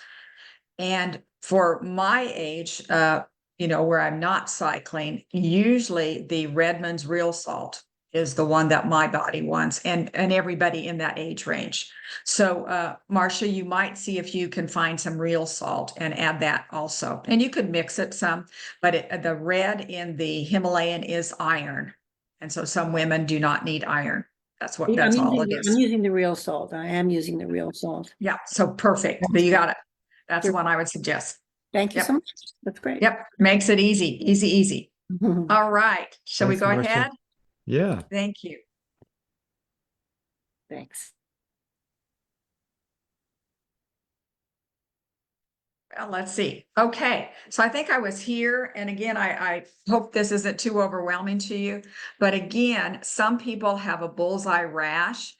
And for my age, where I'm not cycling, usually the Redmond's real salt is the one that my body wants, and everybody in that age range. So, Marcia, you might see if you can find some real salt and add that also. And you could mix it some, but the red in the Himalayan is iron. And so some women do not need iron. That's all it I'm is. using the real salt. I am using the real salt. Yeah, so perfect. You got it. That's the one I would suggest. Thank you Yep. so much. That's great. Yep, makes it easy, easy. All right, shall we Thanks, go Marcia. ahead? Yeah. Thank you. Thanks. Well, let's see. Okay, so I think I was here, and again, I hope this isn't too overwhelming to you. But again, some people have a bullseye rash,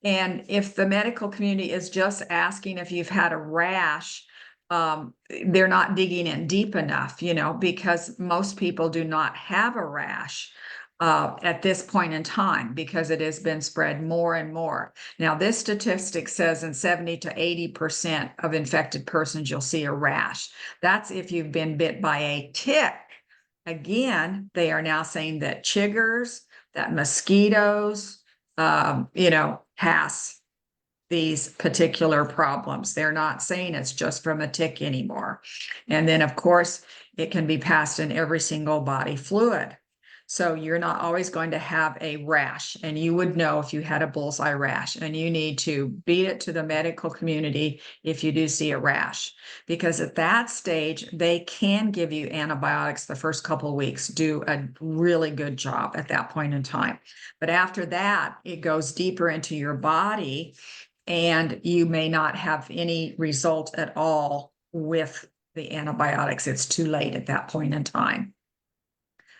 and if the medical community is just asking if you've had a rash, they're not digging in deep enough, because most people do not have a rash at this point in time, because it has been spread more and more. Now, this statistic says in 70 to 80% of infected persons, you'll see a rash. That's if you've been bit by a tick. again, they are now saying that chiggers, that mosquitoes, pass these particular problems. They're not saying it's just from a tick anymore. And then, of course, it can be passed in every single body fluid. So you're not always going to have a rash, and you would know if you had a bullseye rash, and you need to beat it to the medical community if you do see a rash, because at that stage, they can give you antibiotics the first couple of weeks, do a really good job at that point in time. But after that, it goes deeper into your body, and you may not have any result at all with the antibiotics. It's too late at that point in time.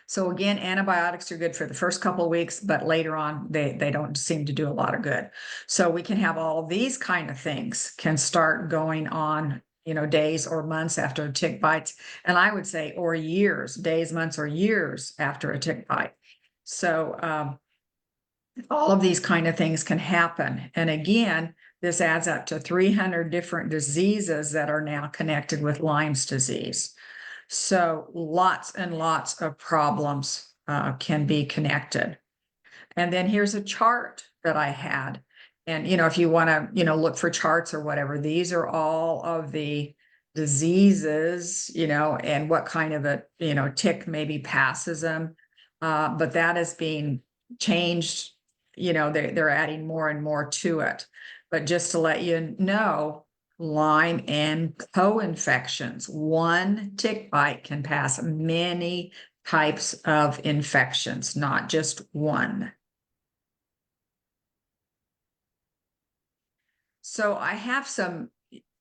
So again, antibiotics are good for the first couple of weeks, but later on, they don't seem to do a lot of good. So we can have all of these kind of things can start going on, days or months after a tick bites. And I would say, or years, days, months, or years after a tick bite. So all of these kind of things can happen. And again, this adds up to 300 different diseases that are now connected with Lyme's disease. So lots and lots of problems can be connected. And then here's a chart that I had. And, if you want to, look for charts or whatever, these are all of the diseases, and what kind of a, tick maybe passes them. But that is being changed. They're adding more and more to it. But just to let you know, Lyme and co-infections, one tick bite can pass many types of infections, not just one. So I have some,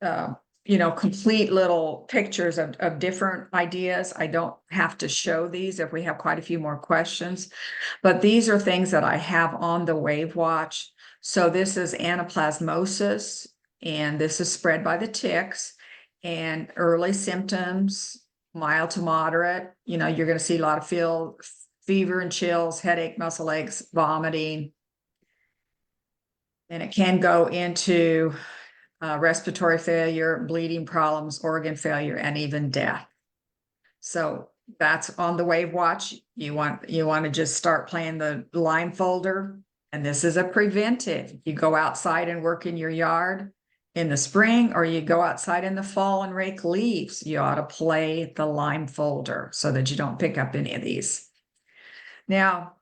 complete little pictures of different ideas. I don't have to show these if we have quite a few more questions, but these are things that I have on the WAVwatch. So this is anaplasmosis, and this is spread by the ticks, and early symptoms, mild to moderate. You're going to see a lot of fever and chills, headache, muscle aches, vomiting. And it can go into respiratory failure, bleeding problems, organ failure, and even death. So that's on the WAVwatch. You want to just start playing the Lyme folder. And this is a preventive. You go outside and work in your yard in the spring, or you go outside in the fall and rake leaves. You ought to play the Lyme folder so that you don't pick up any of these. Now,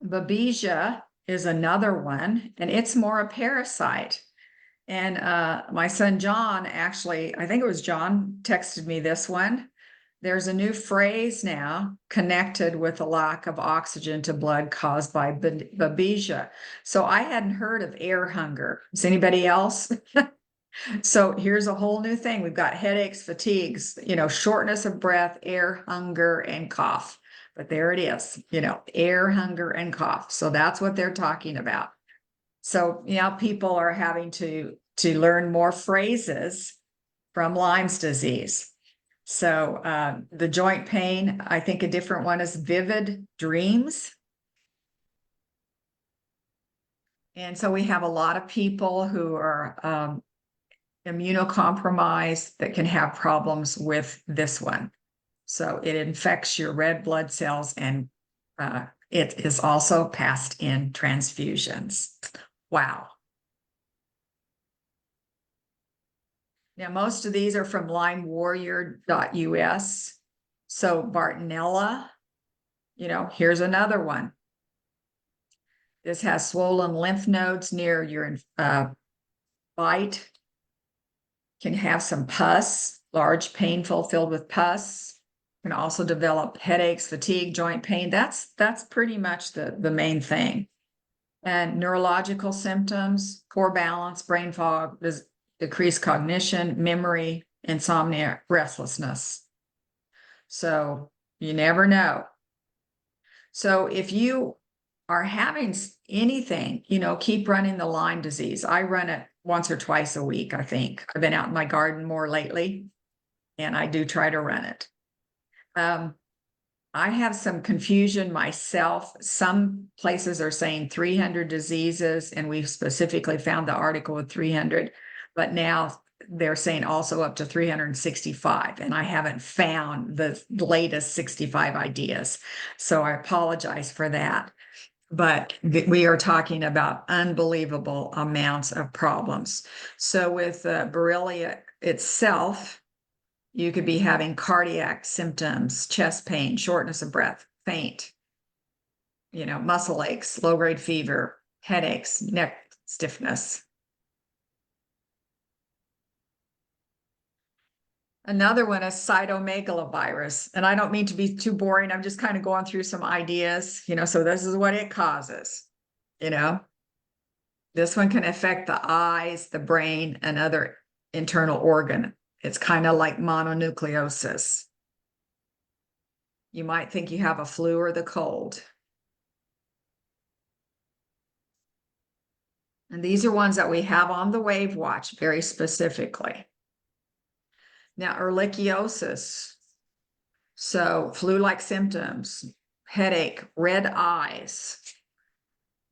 Babesia is another one, and it's more a parasite. And my son John, actually, I think it was John, texted me this one. There's a new phrase now connected with the lack of oxygen to blood caused by Babesia. So I hadn't heard of air hunger. Is anybody else? So here's a whole new thing. We've got headaches, fatigues, shortness of breath, air hunger, and cough. But there it is, air hunger and cough. So that's what they're talking about. So, people are having to learn more phrases from Lyme's disease. So the joint pain, I think a different one is vivid dreams. And so we have a lot of people who are immunocompromised that can have problems with this one. So it infects your red blood cells, and it is also passed in transfusions. Wow. Now, most of these are from LymeWarrior.us. So Bartonella, here's another one. This has swollen lymph nodes near your bite. Can have some pus, large, painful, filled with pus. Can also develop headaches, fatigue, joint pain. That's pretty much the main thing. And neurological symptoms, poor balance, brain fog, decreased cognition, memory, insomnia, restlessness. So you never know. So if you are having anything, keep running the Lyme disease. I run it once or twice a week, I think. I've been out in my garden more lately, and I do try to run it. I have some confusion myself. Some places are saying 300 diseases, and we've specifically found the article with 300, but now they're saying also up to 365, and I haven't found the latest 65 ideas. So I apologize for that. But we are talking about unbelievable amounts of problems. So with Borrelia itself, you could be having cardiac symptoms, chest pain, shortness of breath, faint, muscle aches, low-grade fever, headaches, neck stiffness. Another one is cytomegalovirus. And I don't mean to be too boring. I'm just kind of going through some ideas, so this is what it causes, This one can affect the eyes, the brain, and other internal organ. It's kind of like mononucleosis. You might think you have a flu or the cold. And these are ones that we have on the WAVwatch very specifically. Now, ehrlichiosis. So flu-like symptoms, headache, red eyes.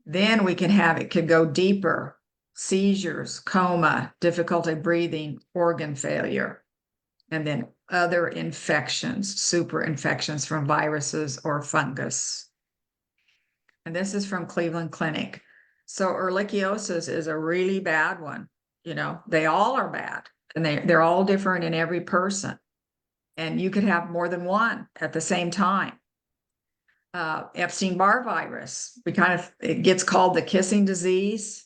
Then we can have, it could go deeper, seizures, coma, difficulty breathing, organ failure, and then other infections, super infections from viruses or fungus. And this is from Cleveland Clinic. So ehrlichiosis is a really bad one. They all are bad, and they're all different in every person. And you could have more than one at the same time. Epstein-Barr virus, it gets called the kissing disease.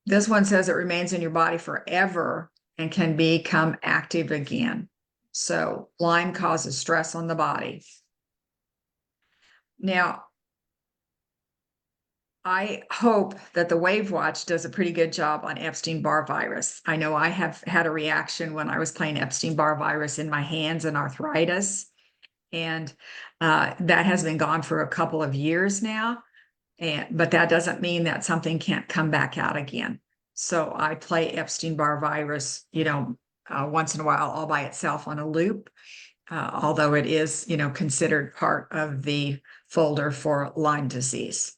This one says it remains in your body forever and can become active again. So Lyme causes stress on the body. Now, I hope that the WAVwatch does a pretty good job on Epstein-Barr virus. I know I have had a reaction when I was playing Epstein-Barr virus in my hands and arthritis. And that has been gone for a couple of years now. But that doesn't mean that something can't come back out again. So I play Epstein-Barr virus, once in a while all by itself on a loop, although it is, considered part of the folder for Lyme disease.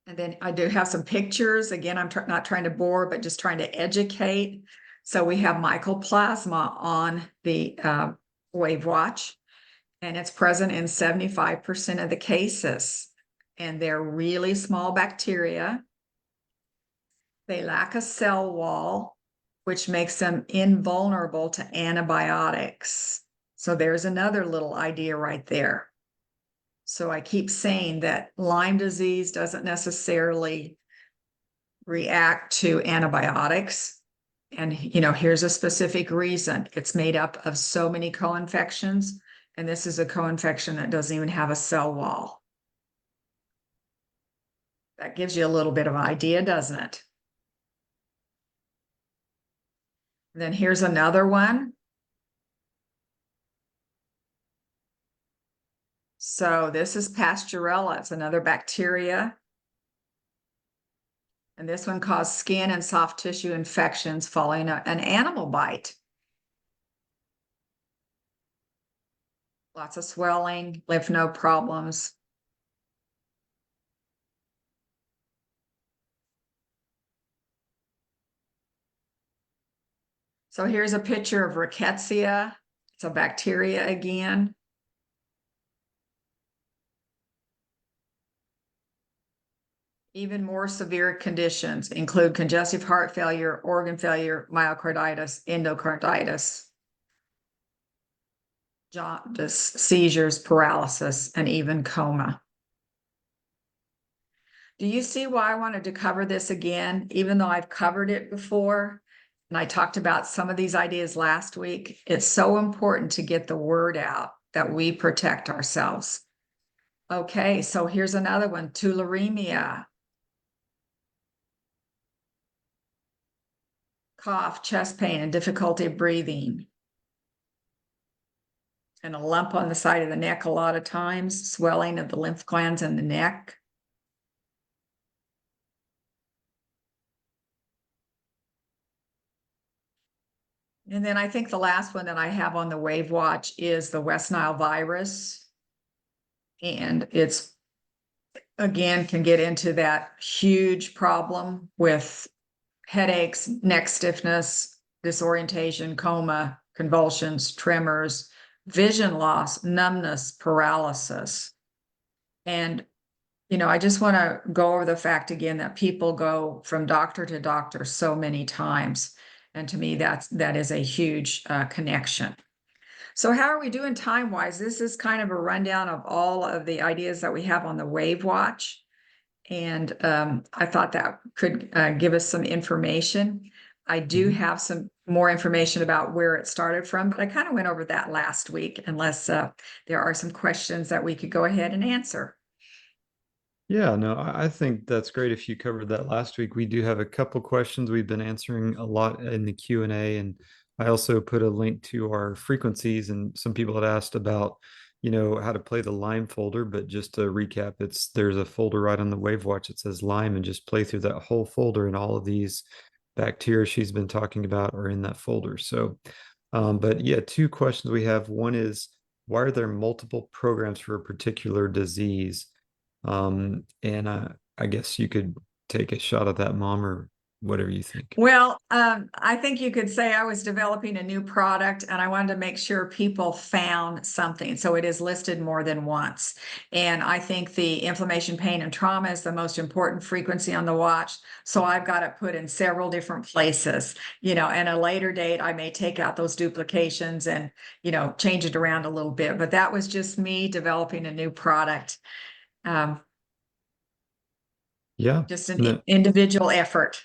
And then I do have some pictures. Again, I'm not trying to bore, but just trying to educate. So we have mycoplasma on the WAVwatch, and it's present in 75% of the cases. And they're really small bacteria. They lack a cell wall, which makes them invulnerable to antibiotics. So there's another little idea right there. So I keep saying that Lyme disease doesn't necessarily react to antibiotics. And, here's a specific reason. It's made up of so many co-infections, and this is a co-infection that doesn't even have a cell wall. That gives you a little bit of an idea, doesn't it? And then here's another one. So this is Pasteurella. It's another bacteria. And this one caused skin and soft tissue infections following an animal bite. Lots of swelling, lymph node problems. So here's a picture of rickettsia. It's a bacteria again. Even more severe conditions include congestive heart failure, organ failure, myocarditis, endocarditis, jaundice, seizures, paralysis, and even coma. Do you see why I wanted to cover this again, even though I've covered it before? And I talked about some of these ideas last week. It's so important to get the word out that we protect ourselves. Okay, so here's another one, tularemia. Cough, chest pain, and difficulty breathing. And a lump on the side of the neck a lot of times, swelling of the lymph glands in the neck. And then I think the last one that I have on the WAVwatch is the West Nile virus. And it's, again, can get into that huge problem with headaches, neck stiffness, disorientation, coma, convulsions, tremors, vision loss, numbness, paralysis. And, I just want to go over the fact again that people go from doctor to doctor so many times. And to me, that is a huge connection. So how are we doing time-wise? This is kind of a rundown of all of the ideas that we have on the WAVwatch. And I thought that could give us some information. I do have some more information about where it started from, but I kind of went over that last week, unless there are some questions that we could go ahead and answer. Yeah, no, I think that's great if you covered that last week. We do have a couple questions we've been answering a lot in the Q&A, and I also put a link to our frequencies, and some people had asked about, how to play the Lyme folder, but just to recap, there's a folder right on the WAVwatch that says Lyme, and just play through that whole folder, and all of these bacteria she's been talking about are in that folder. So, but yeah, two questions we have. One is, why are there multiple programs for a particular disease? And I guess you could take a shot at that, Mom, or whatever you think. Well, I think you could say I was developing a new product and I wanted to make sure people found something. So it is listed more than once. And I think the inflammation, pain, and trauma is the most important frequency on the watch. So I've got it put in several different places, and a later date, I may take out those duplications and, change it around a little bit. But that was just me developing a new product. Yeah, Just an no, individual effort.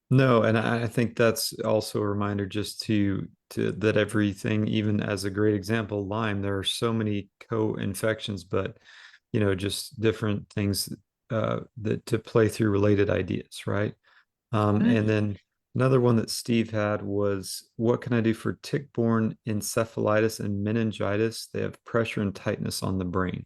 no, and I think that's also a reminder just to that everything, even as a great example, Lyme, there are so many co-infections, but just different things that to play through related ideas, right? And then another one that Steve had was, what can I do for tick-borne encephalitis and meningitis? They have pressure and tightness on the brain.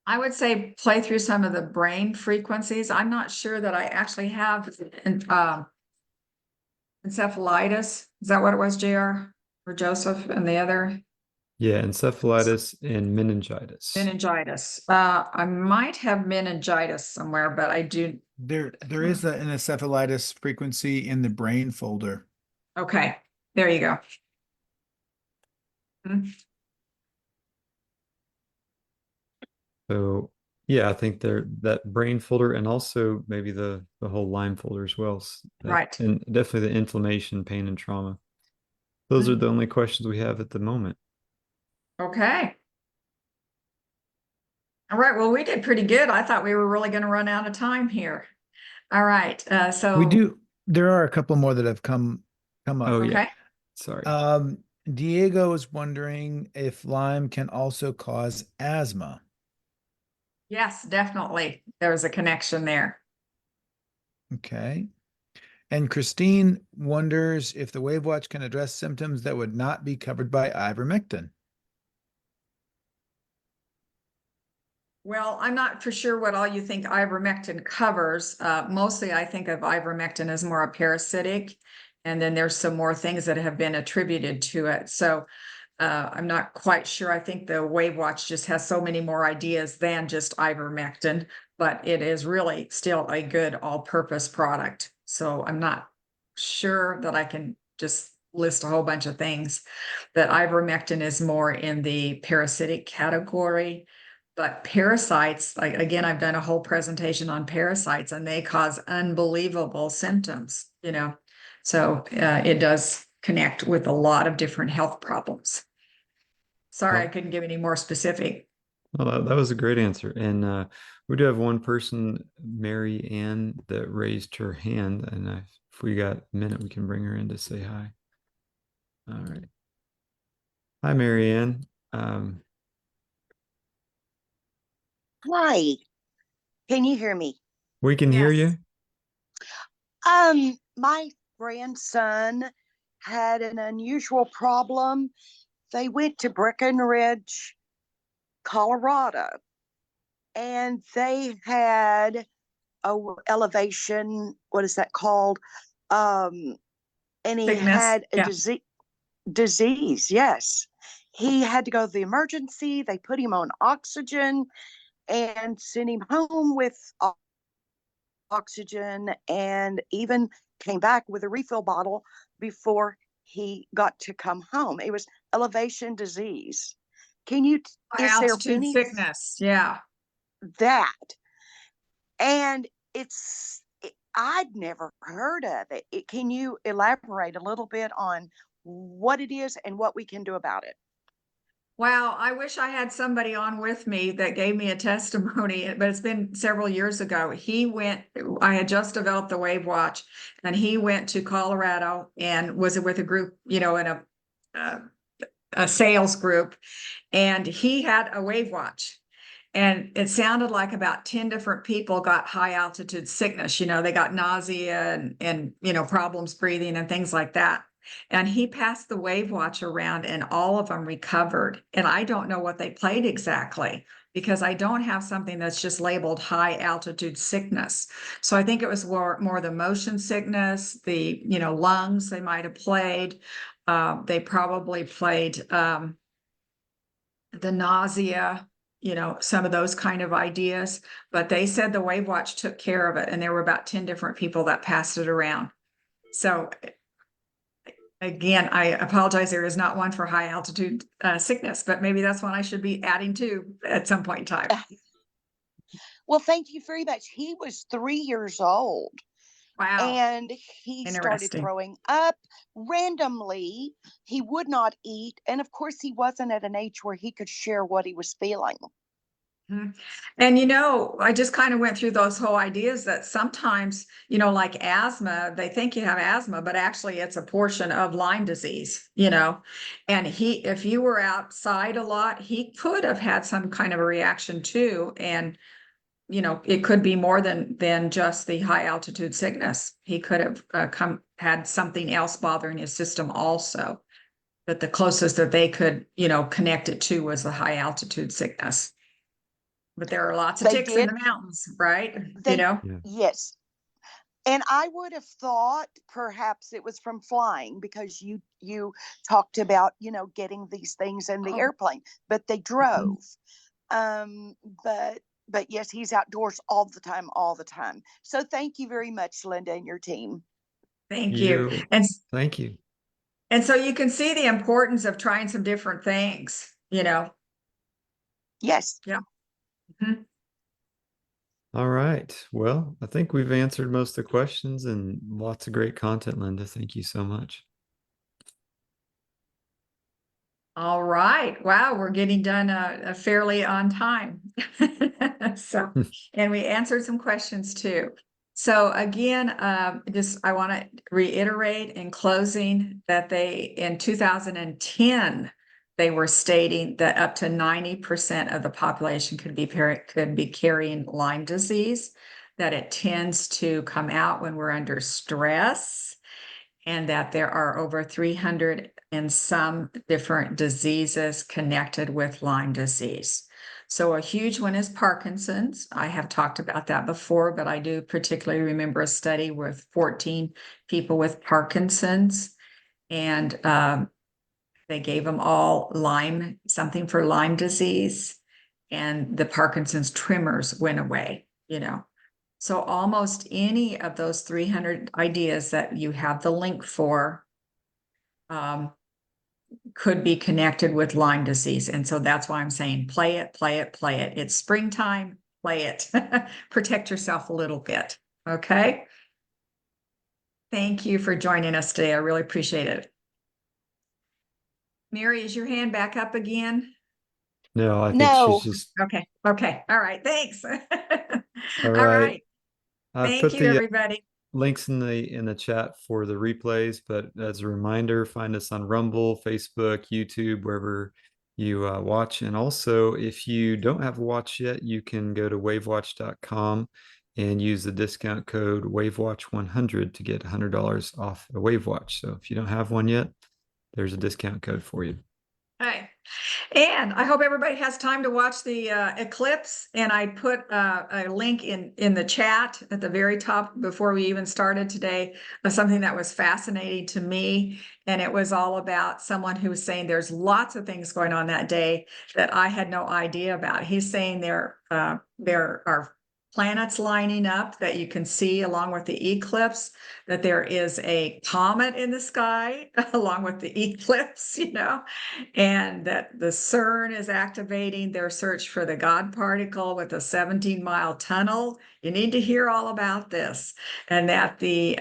I would say play through some of the brain frequencies. I'm not sure that I actually have encephalitis. Is that what it was, JR or Joseph and the other? Yeah, encephalitis and meningitis. Meningitis. I might have meningitis somewhere, but I do. There is an encephalitis frequency in the brain folder. Okay, there you go. So yeah, I think that brain folder, and also maybe the whole Lyme folder as well. Right. And definitely the inflammation, pain, and trauma. Those are the only questions we have at the moment. Okay. All right. Well, we did pretty good. I thought we were really going to run out of time here. All right. So There are a couple more that have come up. Oh yeah. Okay. Sorry. Diego is wondering if Lyme can also cause asthma. Yes, definitely. There's a connection there. Okay. And Christine wonders if the WAVwatch can address symptoms that would not be covered by ivermectin. Well, I'm not for sure what all you think ivermectin covers. Mostly I think of ivermectin as more a parasitic, and then there's some more things that have been attributed to it. So I'm not quite sure. I think the WAVwatch just has so many more ideas than just ivermectin, but it is really still a good all-purpose product. So I'm not sure that I can just list a whole bunch of things. That ivermectin is more in the parasitic category. But parasites, like again, I've done a whole presentation on parasites and they cause unbelievable symptoms, So it does connect with a lot of different health problems. Sorry, I couldn't give any more specific. Well, that was a great answer. And we do have one person, Mary Ann, that raised her hand. And if we got a minute, we can bring her in to say hi. All right. Hi, Mary Ann. Hi, can you hear me? We can hear Yes. you. My grandson had an unusual problem. They went to Breckenridge, Colorado, and they had a elevation, what is that called? And he Sickness, had a yeah. disease, yes. He had to go to the emergency. They put him on oxygen and sent him home with oxygen, and even came back with a refill bottle before he got to come home. It was elevation disease. Can you, High is there altitude any sickness. Yeah. that? And I'd never heard of it. Can you elaborate a little bit on what it is and what we can do about it? Wow, I wish I had somebody on with me that gave me a testimony, but it's been several years ago. I had just developed the WAVwatch, and he went to Colorado and was with a group, in a sales group, and he had a WAVwatch. And it sounded like about 10 different people got high altitude sickness. They got nausea and problems breathing and things like that. And he passed the WAVwatch around and all of them recovered. And I don't know what they played exactly because I don't have something that's just labeled high altitude sickness. So I think it was more the motion sickness, the, lungs they might have played. They probably played the nausea, some of those kind of ideas. But they said the WAVwatch took care of it. And there were about 10 different people that passed it around. So again, I apologize. There is not one for high altitude sickness, but maybe that's one I should be adding to at some point in time. Well, thank you very much. He was 3 years old. Wow. And he started Interesting. throwing up randomly. He would not eat. And of course, he wasn't at an age where he could share what he was feeling. Mhm. And I just kind of went through those whole ideas that sometimes, like asthma, they think you have asthma, but actually it's a portion of Lyme disease, and if you were outside a lot, he could have had some kind of a reaction too. And, it could be more than just the high altitude sickness. He could have had something else bothering his system also. But the closest that they could, connect it to was the high altitude sickness. But there are lots of They ticks in did. the mountains, right? Yeah. Yeah. Yes. And I would have thought perhaps it was from flying because you talked about, getting these things in the Oh. airplane, but they drove. Um, but yes, he's outdoors all the time. So thank you very much, Linda, and your team. Thank you. Thank you. And so you can see the importance of trying some different things, Yes. Yeah. Mhm. All right. Well, I think we've answered most of the questions and lots of great content, Linda. Thank you so much. All right. Wow, we're getting done fairly on time. So, and we answered some questions too. So again, I want to reiterate in closing that in 2010, they were stating that up to 90% of the population could be carrying Lyme disease, that it tends to come out when we're under stress, and that there are over 300 and some different diseases connected with Lyme disease. So a huge one is Parkinson's. I have talked about that before, but I do particularly remember a study with 14 people with Parkinson's, and they gave them all something for Lyme disease, and the Parkinson's tremors went away, So almost any of those 300 ideas that you have the link for could be connected with Lyme disease. And so that's why I'm saying play it, play it, play it. It's springtime, play it. Protect yourself a little bit. Okay. Thank you for joining us today. I really appreciate it. Mary, is your hand back up again? No, I think No. she's just Okay. Okay. All right. Thanks. all All right. right. I've Thank put you, the everybody. links in the chat for the replays, but as a reminder, find us on Rumble, Facebook, YouTube, wherever you watch. And also, if you don't have a watch yet, you can go to wavwatch.com and use the discount code WAVwatch100 to get $100 off a WaveWatch. So if you don't have one yet, there's a discount code for you. All right. And I hope everybody has time to watch the eclipse. And I put a link in the chat at the very top before we even started today of something that was fascinating to me. And it was all about someone who was saying there's lots of things going on that day that I had no idea about. He's saying there are planets lining up that you can see along with the eclipse, that there is a comet in the sky along with the eclipse, and that the CERN is activating their search for the God particle with a 17-mile tunnel. You need to hear all about this. And that the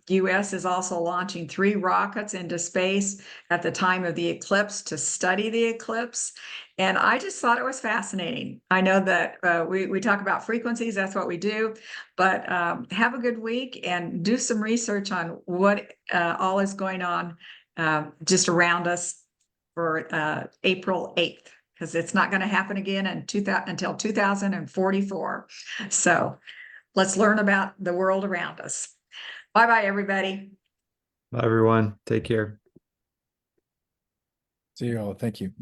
US is also launching 3 rockets into space at the time of the eclipse to study the eclipse. And I just thought it was fascinating. I know that we talk about frequencies, that's what we do, but have a good week and do some research on what all is going on just around us for April 8th, because it's not going to happen again until 2044. So let's learn about the world around us. Bye-bye, everybody. Bye, everyone. Take care. See you all. Thank you.